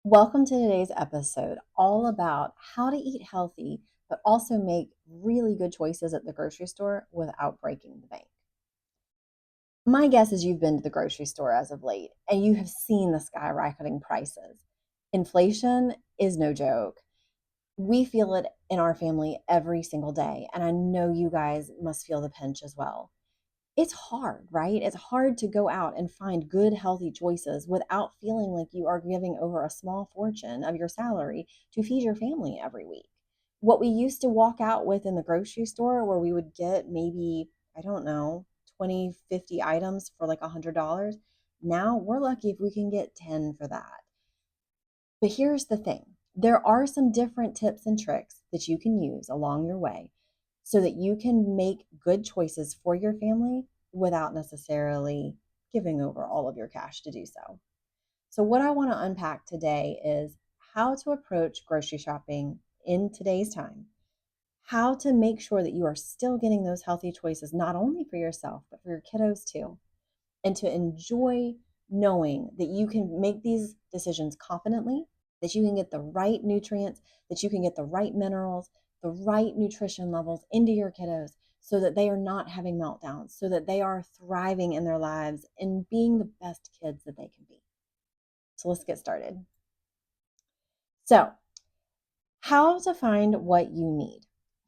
Welcome to today's episode, all about how to eat healthy, but also make really good choices at the grocery store without breaking the bank. My guess is you've been to the grocery store as of late and you have seen the skyrocketing prices. Inflation is no joke. We feel it in our family every single day, and I know you guys must feel the pinch as well. It's hard, right? It's hard to go out and find good, healthy choices without feeling like you are giving over a small fortune of your salary to feed your family every week. What we used to walk out with in the grocery store, where we would get maybe, I don't know, 20, 50 items for like $100, now we're lucky if we can get 10 for that. But here's the thing, there are some different tips and tricks that you can use along your way so that you can make good choices for your family without necessarily giving over all of your cash to do so. So, what I want to unpack today is how to approach grocery shopping in today's time, how to make sure that you are still getting those healthy choices, not only for yourself, but for your kiddos too, and to enjoy knowing that you can make these decisions confidently, that you can get the right nutrients, that you can get the right minerals, the right nutrition levels into your kiddos so that they are not having meltdowns, so that they are thriving in their lives and being the best kids that they can be. So let's get started. So, how to find what you need.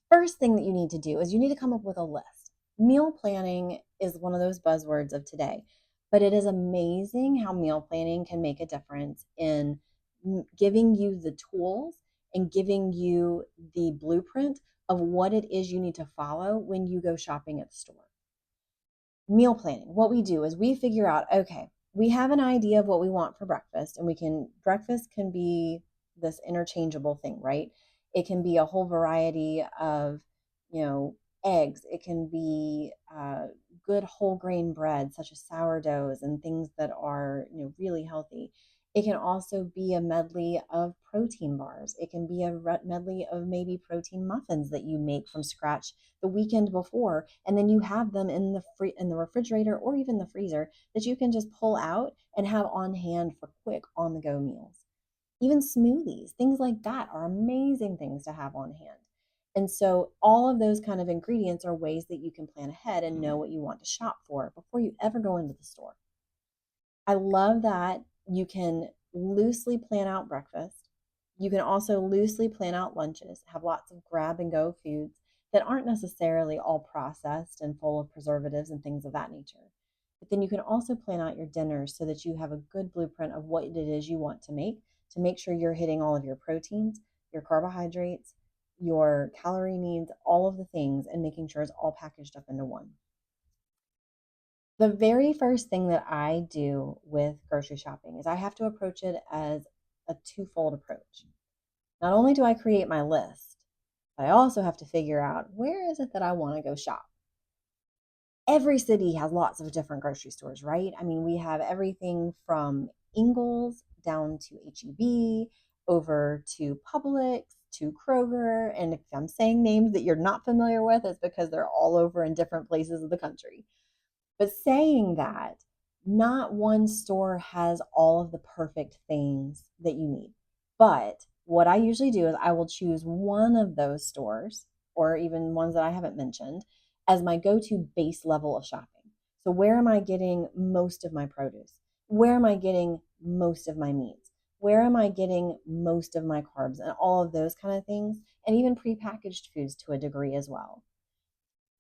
First thing that you need to do is you need to come up with a list. Meal planning is one of those buzzwords of today, but it is amazing how meal planning can make a difference in giving you the tools and giving you the blueprint of what it is you need to follow when you go shopping at the store. Meal planning, what we do is we figure out, okay, we have an idea of what we want for breakfast, and breakfast can be this interchangeable thing, right? It can be a whole variety of, you know, eggs. It can be good whole grain bread, such as sourdoughs and things that are, really healthy. It can also be a medley of protein bars. It can be a medley of maybe protein muffins that you make from scratch the weekend before, and then you have them in the refrigerator or even the freezer that you can just pull out and have on hand for quick on the go meals. Even smoothies, things like that are amazing things to have on hand. And so all of those kind of ingredients are ways that you can plan ahead and know what you want to shop for before you ever go into the store. I love that you can loosely plan out breakfast. You can also loosely plan out lunches, have lots of grab and go foods that aren't necessarily all processed and full of preservatives and things of that nature. But then you can also plan out your dinners so that you have a good blueprint of what it is you want to make sure you're hitting all of your proteins, your carbohydrates, your calorie needs, all of the things, and making sure it's all packaged up into one. The very first thing that I do with grocery shopping is I have to approach it as a twofold approach. Not only do I create my list, but I also have to figure out where is it that I want to go shop. Every city has lots of different grocery stores, right? I mean, we have everything from Ingles down to HEB, over to Publix, to Kroger. And if I'm saying names that you're not familiar with, it's because they're all over in different places of the country. But saying that, not one store has all of the perfect things that you need. But what I usually do is I will choose one of those stores, or even ones that I haven't mentioned, as my go to base level of shopping. So, where am I getting most of my produce? Where am I getting most of my meats? Where am I getting most of my carbs and all of those kind of things? And even prepackaged foods to a degree as well.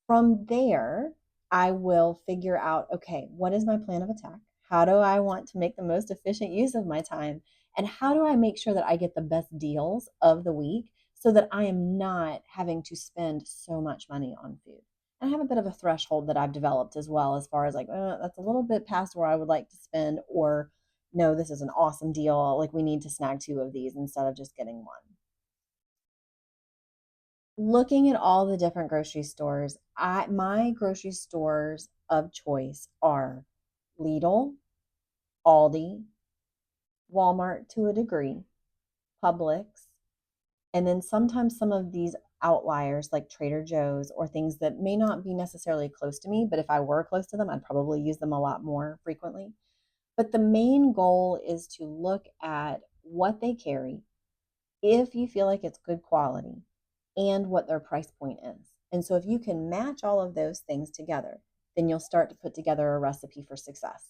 From there, I will figure out, okay, what is my plan of attack? How do I want to make the most efficient use of my time? And how do I make sure that I get the best deals of the week so that I am not having to spend so much money on food? And I have a bit of a threshold that I've developed as well, as far as like, that's a little bit past where I would like to spend, or no, this is an awesome deal. Like, we need to snag two of these instead of just getting one. Looking at all the different grocery stores, my grocery stores of choice are Lidl, Aldi, Walmart to a degree, Publix, and then sometimes some of these outliers like Trader Joe's or things that may not be necessarily close to me, but if I were close to them, I'd probably use them a lot more frequently. But the main goal is to look at what they carry, if you feel like it's good quality, and what their price point is. And so if you can match all of those things together, then you'll start to put together a recipe for success.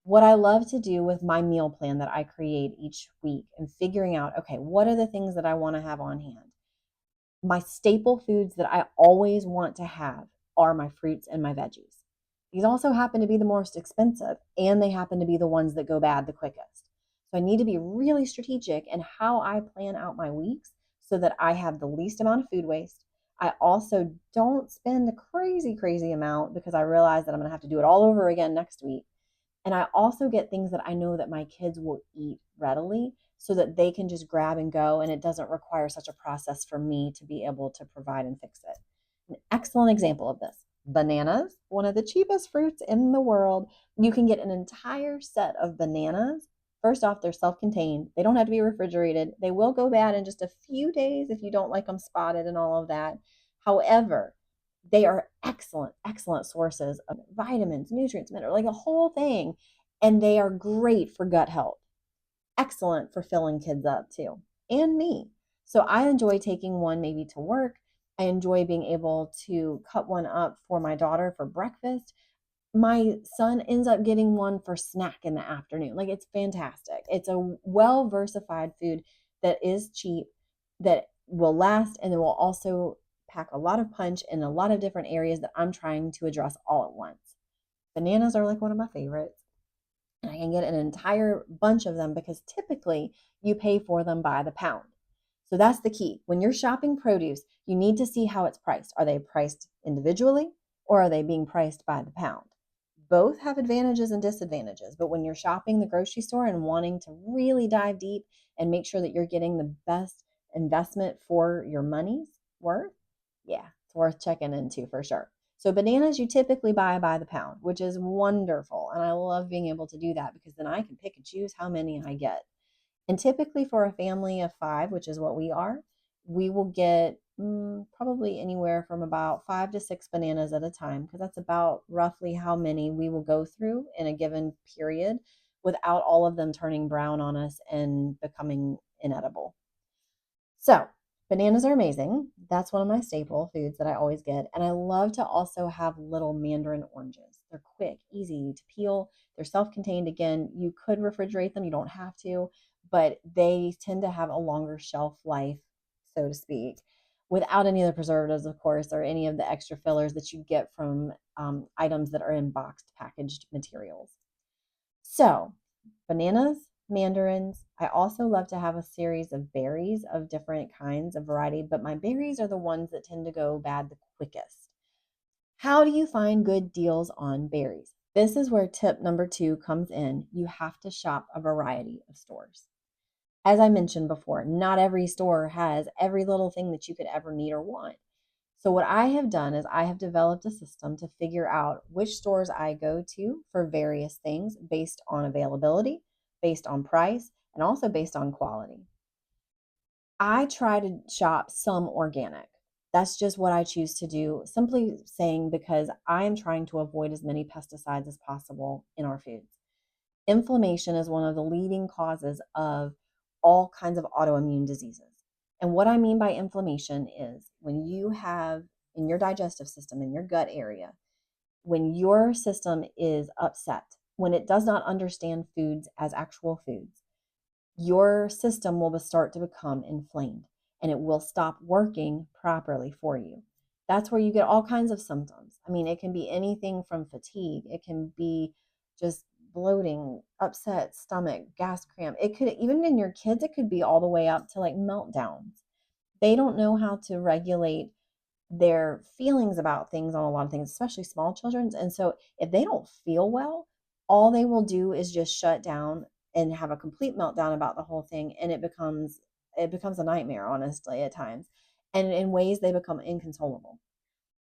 What I love to do with my meal plan that I create each week and figuring out, okay, what are the things that I want to have on hand? My staple foods that I always want to have are my fruits and my veggies. These also happen to be the most expensive, and they happen to be the ones that go bad the quickest. So I need to be really strategic in how I plan out my weeks so that I have the least amount of food waste. I also don't spend a crazy, crazy amount because I realize that I'm going to have to do it all over again next week. And I also get things that I know that my kids will eat readily so that they can just grab and go, and it doesn't require such a process for me to be able to provide and fix it. An excellent example of this: bananas, one of the cheapest fruits in the world. You can get an entire set of bananas. First off, they're self contained, they don't have to be refrigerated. They will go bad in just a few days if you don't like them spotted and all of that. However, they are excellent, excellent sources of vitamins, nutrients, minerals, like a whole thing. And they are great for gut health. Excellent for filling kids up too, and me. So I enjoy taking one maybe to work. I enjoy being able to cut one up for my daughter for breakfast. My son ends up getting one for snack in the afternoon. Like, it's fantastic. It's a well versified food that is cheap, that will last, and it will also pack a lot of punch in a lot of different areas that I'm trying to address all at once. Bananas are like one of my favorites, and I can get an entire bunch of them because typically you pay for them by the pound. So that's the key. When you're shopping produce, you need to see how it's priced. Are they priced individually, or are they being priced by the pound? Both have advantages and disadvantages, but when you're shopping the grocery store and wanting to really dive deep and make sure that you're getting the best investment for your money's worth, yeah, it's worth checking into for sure. So bananas you typically buy by the pound, which is wonderful. And I love being able to do that because then I can pick and choose how many I get. And typically for a family of five, which is what we are, we will get probably anywhere from about 5 to 6 bananas at a time, because that's about roughly how many we will go through in a given period without all of them turning brown on us and becoming inedible. So bananas are amazing. That's one of my staple foods that I always get. And I love to also have little mandarin oranges. They're quick, easy to peel. They're self-contained. Again, you could refrigerate them. You don't have to, but they tend to have a longer shelf life, so to speak, without any of the preservatives, of course, or any of the extra fillers that you get from items that are in boxed packaged materials. So bananas, mandarins. I also love to have a series of berries of different kinds of variety, but my berries are the ones that tend to go bad the quickest. How do you find good deals on berries? This is where tip number 2 comes in. You have to shop a variety of stores. As I mentioned before, not every store has every little thing that you could ever need or want. So what I have done is I have developed a system to figure out which stores I go to for various things based on availability, based on price, and also based on quality. I try to shop some organic. That's just what I choose to do, simply saying because I am trying to avoid as many pesticides as possible in our foods. Inflammation is one of the leading causes of all kinds of autoimmune diseases. And what I mean by inflammation is when you have in your digestive system, in your gut area, when your system is upset, when it does not understand foods as actual foods, your system will start to become inflamed and it will stop working properly for you. That's where you get all kinds of symptoms. I mean, it can be anything from fatigue, it can be just bloating, upset stomach, gas cramp. It could, even in your kids, it could be all the way up to like meltdowns. They don't know how to regulate their feelings about things on a lot of things, especially small children's. And so if they don't feel well, all they will do is just shut down and have a complete meltdown about the whole thing. And it becomes a nightmare, honestly, at times. And in ways they become inconsolable.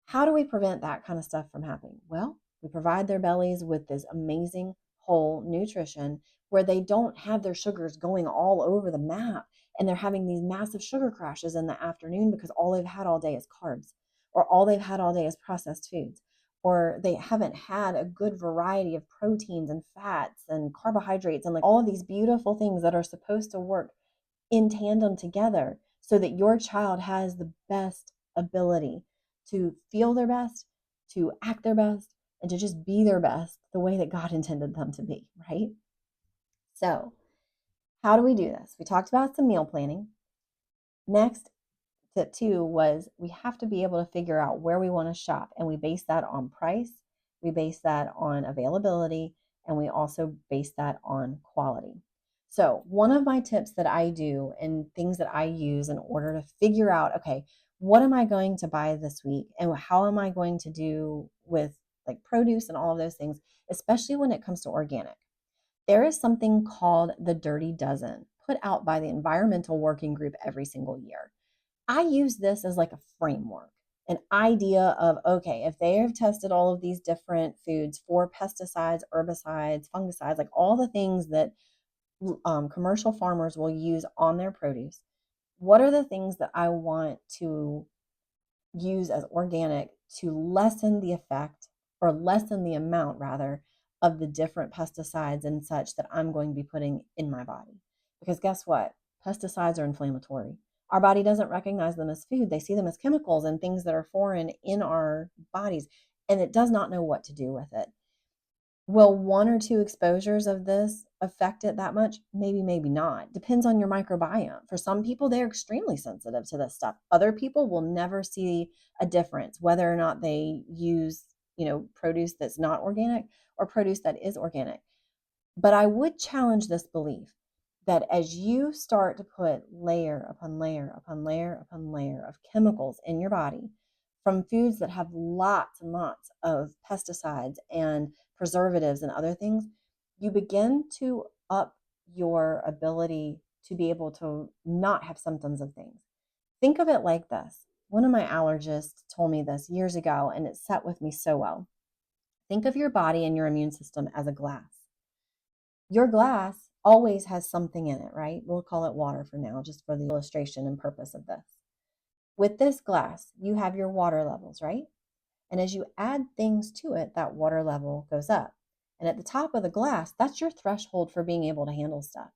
How do we prevent that kind of stuff from happening? Well, we provide their bellies with this amazing whole nutrition where they don't have their sugars going all over the map and they're having these massive sugar crashes in the afternoon because all they've had all day is carbs or all they've had all day is processed foods. or they haven't had a good variety of proteins and fats and carbohydrates and like all of these beautiful things that are supposed to work in tandem together so that your child has the best ability to feel their best, to act their best, and to just be their best the way that God intended them to be, right? So, how do we do this? We talked about some meal planning. Next, tip two was we have to be able to figure out where we want to shop, and we base that on price, we base that on availability, and we also base that on quality. So, one of my tips that I do and things that I use in order to figure out, okay, what am I going to buy this week and how am I going to do with like produce and all of those things, especially when it comes to organic. There is something called the Dirty Dozen put out by the Environmental Working Group every single year. I use this as like a framework, an idea of, okay, if they have tested all of these different foods for pesticides, herbicides, fungicides, like all the things that commercial farmers will use on their produce, what are the things that I want to use as organic to lessen the effect or lessen the amount rather of the different pesticides and such that I'm going to be putting in my body. Because guess what? Pesticides are inflammatory. Our body doesn't recognize them as food. They see them as chemicals and things that are foreign in our bodies, and it does not know what to do with it. Will one or two exposures of this affect it that much? Maybe, maybe not. Depends on your microbiome. For some people, they're extremely sensitive to this stuff. Other people will never see a difference, whether or not they use, produce that's not organic or produce that is organic. But I would challenge this belief that as you start to put layer upon layer upon layer upon layer of chemicals in your body from foods that have lots and lots of pesticides and preservatives and other things, you begin to up your ability to be able to not have symptoms of things. Think of it like this. One of my allergists told me this years ago, and it sat with me so well. Think of your body and your immune system as a glass. Your glass always has something in it, right? We'll call it water for now, just for the illustration and purpose of this. With this glass, you have your water levels, right? And as you add things to it, that water level goes up. And at the top of the glass, that's your threshold for being able to handle stuff.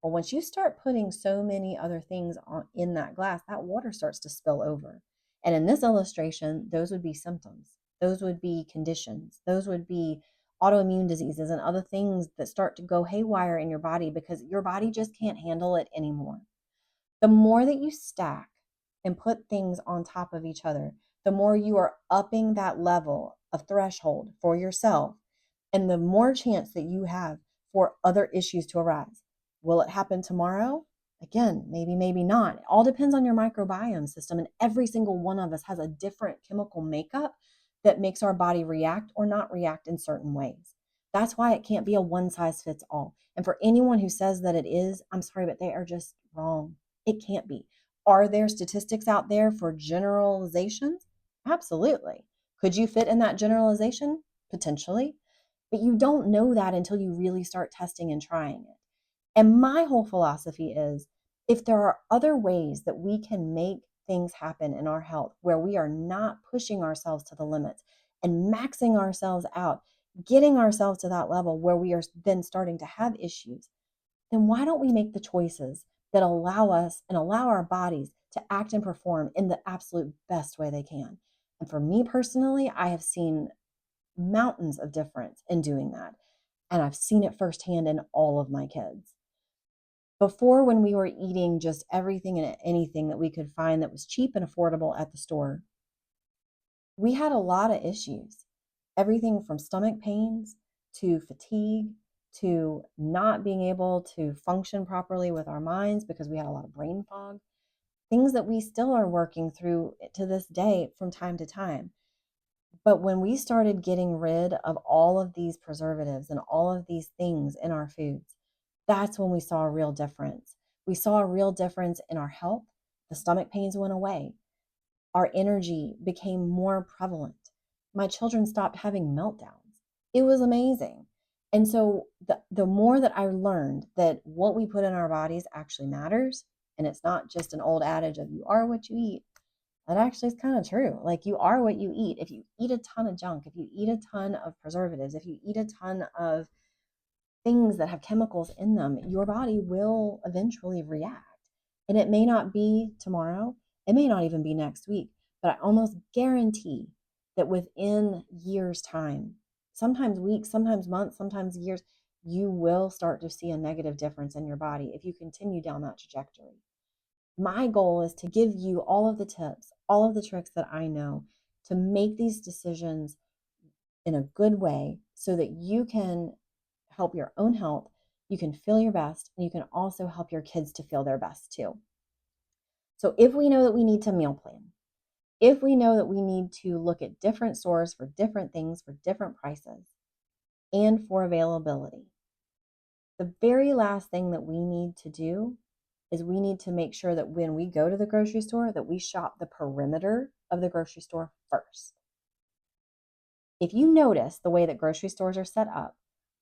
Well, once you start putting so many other things in that glass, that water starts to spill over. And in this illustration, those would be symptoms. Those would be conditions. Those would be autoimmune diseases and other things that start to go haywire in your body because your body just can't handle it anymore. The more that you stack and put things on top of each other, the more you are upping that level of threshold for yourself and the more chance that you have for other issues to arise. Will it happen tomorrow? Again, maybe, maybe not. It all depends on your microbiome system, and every single one of us has a different chemical makeup that makes our body react or not react in certain ways. That's why it can't be a one size fits all. And for anyone who says that it is, I'm sorry, but they are just wrong. It can't be. Are there statistics out there for generalizations? Absolutely. Could you fit in that generalization? Potentially. But you don't know that until you really start testing and trying it. And my whole philosophy is if there are other ways that we can make things happen in our health where we are not pushing ourselves to the limits and maxing ourselves out, getting ourselves to that level where we are then starting to have issues, then why don't we make the choices that allow us and allow our bodies to act and perform in the absolute best way they can? And for me personally, I have seen mountains of difference in doing that. And I've seen it firsthand in all of my kids. Before, when we were eating just everything and anything that we could find that was cheap and affordable at the store, we had a lot of issues. Everything from stomach pains to fatigue to not being able to function properly with our minds because we had a lot of brain fog, things that we still are working through to this day from time to time. But when we started getting rid of all of these preservatives and all of these things in our foods, that's when we saw a real difference. We saw a real difference in our health. The stomach pains went away. Our energy became more prevalent. My children stopped having meltdowns. It was amazing. And so the more that I learned that what we put in our bodies actually matters, and it's not just an old adage of you are what you eat, That actually is kind of true. Like, you are what you eat. If you eat a ton of junk, if you eat a ton of preservatives, if you eat a ton of things that have chemicals in them, your body will eventually react. And it may not be tomorrow, it may not even be next week, but I almost guarantee that within years' time, sometimes weeks, sometimes months, sometimes years, you will start to see a negative difference in your body if you continue down that trajectory. My goal is to give you all of the tips, all of the tricks that I know to make these decisions in a good way so that you can help your own health, you can feel your best, and you can also help your kids to feel their best too. So if we know that we need to meal plan, if we know that we need to look at different stores for different things for different prices and for availability, the very last thing that we need to do is we need to make sure that when we go to the grocery store that we shop the perimeter of the grocery store first. If you notice the way that grocery stores are set up,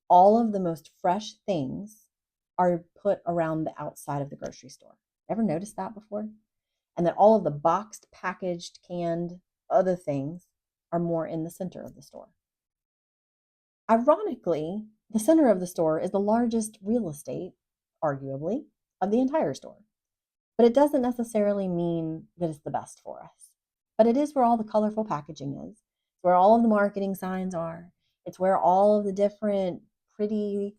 all of the most fresh things are put around the outside of the grocery store. Ever noticed that before? And that all of the boxed, packaged, canned, other things are more in the center of the store. Ironically, the center of the store is the largest real estate, arguably, of the entire store. But it doesn't necessarily mean that it's the best for us. But it is where all the colorful packaging is. It's where all of the marketing signs are. It's where all of the different pretty,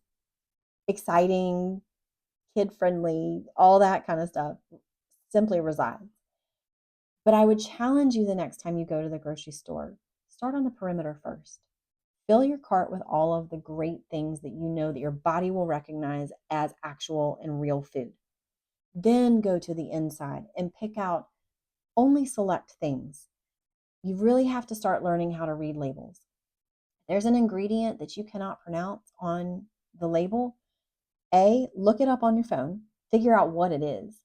exciting, kid-friendly, all that kind of stuff simply resides. But I would challenge you the next time you go to the grocery store, start on the perimeter first. Fill your cart with all of the great things that you know that your body will recognize as actual and real food. Then go to the inside and pick out only select things. You really have to start learning how to read labels. There's an ingredient that you cannot pronounce on the label. A, look it up on your phone, figure out what it is.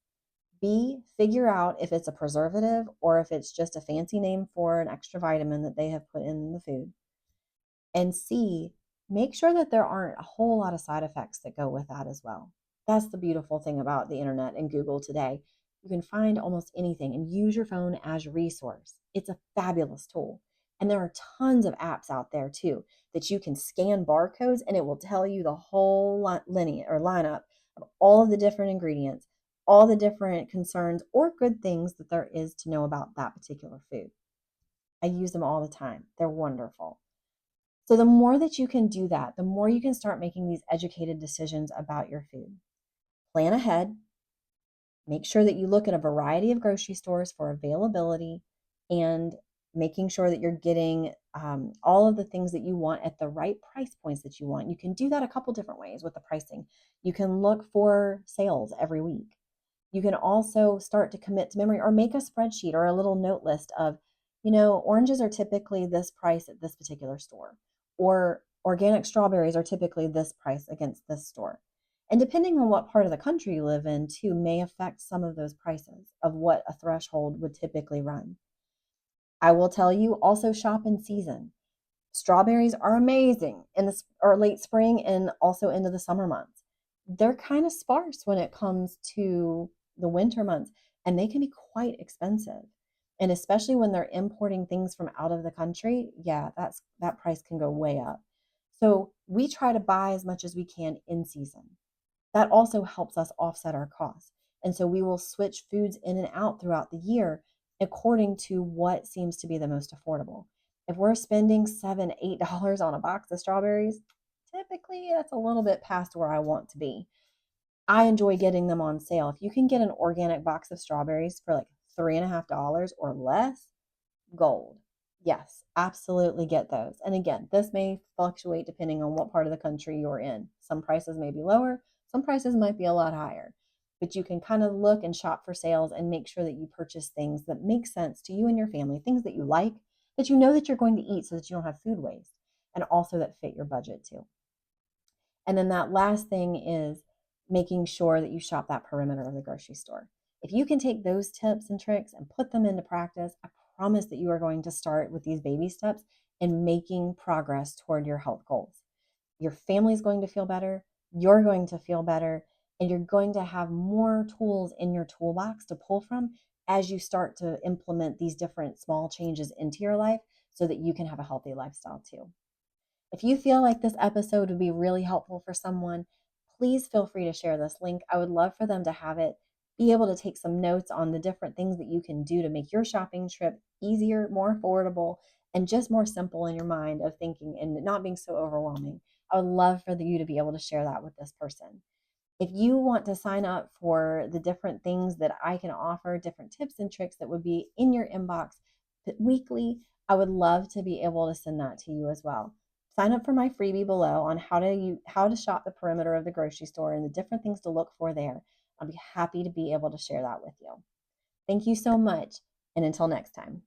B, figure out if it's a preservative or if it's just a fancy name for an extra vitamin that they have put in the food. And C, make sure that there aren't a whole lot of side effects that go with that as well. That's the beautiful thing about the internet and Google today. You can find almost anything and use your phone as a resource. It's a fabulous tool. And there are tons of apps out there too that you can scan barcodes and it will tell you the whole lineage or lineup of all of the different ingredients, all the different concerns or good things that there is to know about that particular food. I use them all the time. They're wonderful. So the more that you can do that, the more you can start making these educated decisions about your food. Plan ahead. Make sure that you look at a variety of grocery stores for availability and making sure that you're getting all of the things that you want at the right price points that you want. You can do that a couple different ways with the pricing. You can look for sales every week. You can also start to commit to memory or make a spreadsheet or a little note list of, oranges are typically this price at this particular store, or organic strawberries are typically this price against this store. And depending on what part of the country you live in, too, may affect some of those prices of what a threshold would typically run. I will tell you also shop in season. Strawberries are amazing in the or late spring and also into the summer months. They're kind of sparse when it comes to the winter months, and they can be quite expensive. And especially when they're importing things from out of the country, yeah, that price can go way up. So we try to buy as much as we can in season. That also helps us offset our costs. And so we will switch foods in and out throughout the year according to what seems to be the most affordable. If we're spending $7, $8 on a box of strawberries, typically that's a little bit past where I want to be. I enjoy getting them on sale. If you can get an organic box of strawberries for like $3.50 or less, gold. Yes, absolutely get those. And again, this may fluctuate depending on what part of the country you're in. Some prices may be lower, some prices might be a lot higher. But you can kind of look and shop for sales and make sure that you purchase things that make sense to you and your family, things that you like, that you know that you're going to eat so that you don't have food waste, and also that fit your budget too. And then that last thing is making sure that you shop that perimeter of the grocery store. If you can take those tips and tricks and put them into practice, I promise that you are going to start with these baby steps in making progress toward your health goals. Your family is going to feel better, you're going to feel better, and you're going to have more tools in your toolbox to pull from as you start to implement these different small changes into your life so that you can have a healthy lifestyle too. If you feel like this episode would be really helpful for someone, please feel free to share this link. I would love for them to have it, be able to take some notes on the different things that you can do to make your shopping trip easier, more affordable, and just more simple in your mind of thinking and not being so overwhelming. I would love for you to be able to share that with this person. If you want to sign up for the different things that I can offer, different tips and tricks that would be in your inbox weekly, I would love to be able to send that to you as well. Sign up for my freebie below on how to shop the perimeter of the grocery store and the different things to look for there. I'll be happy to be able to share that with you. Thank you so much, and until next time.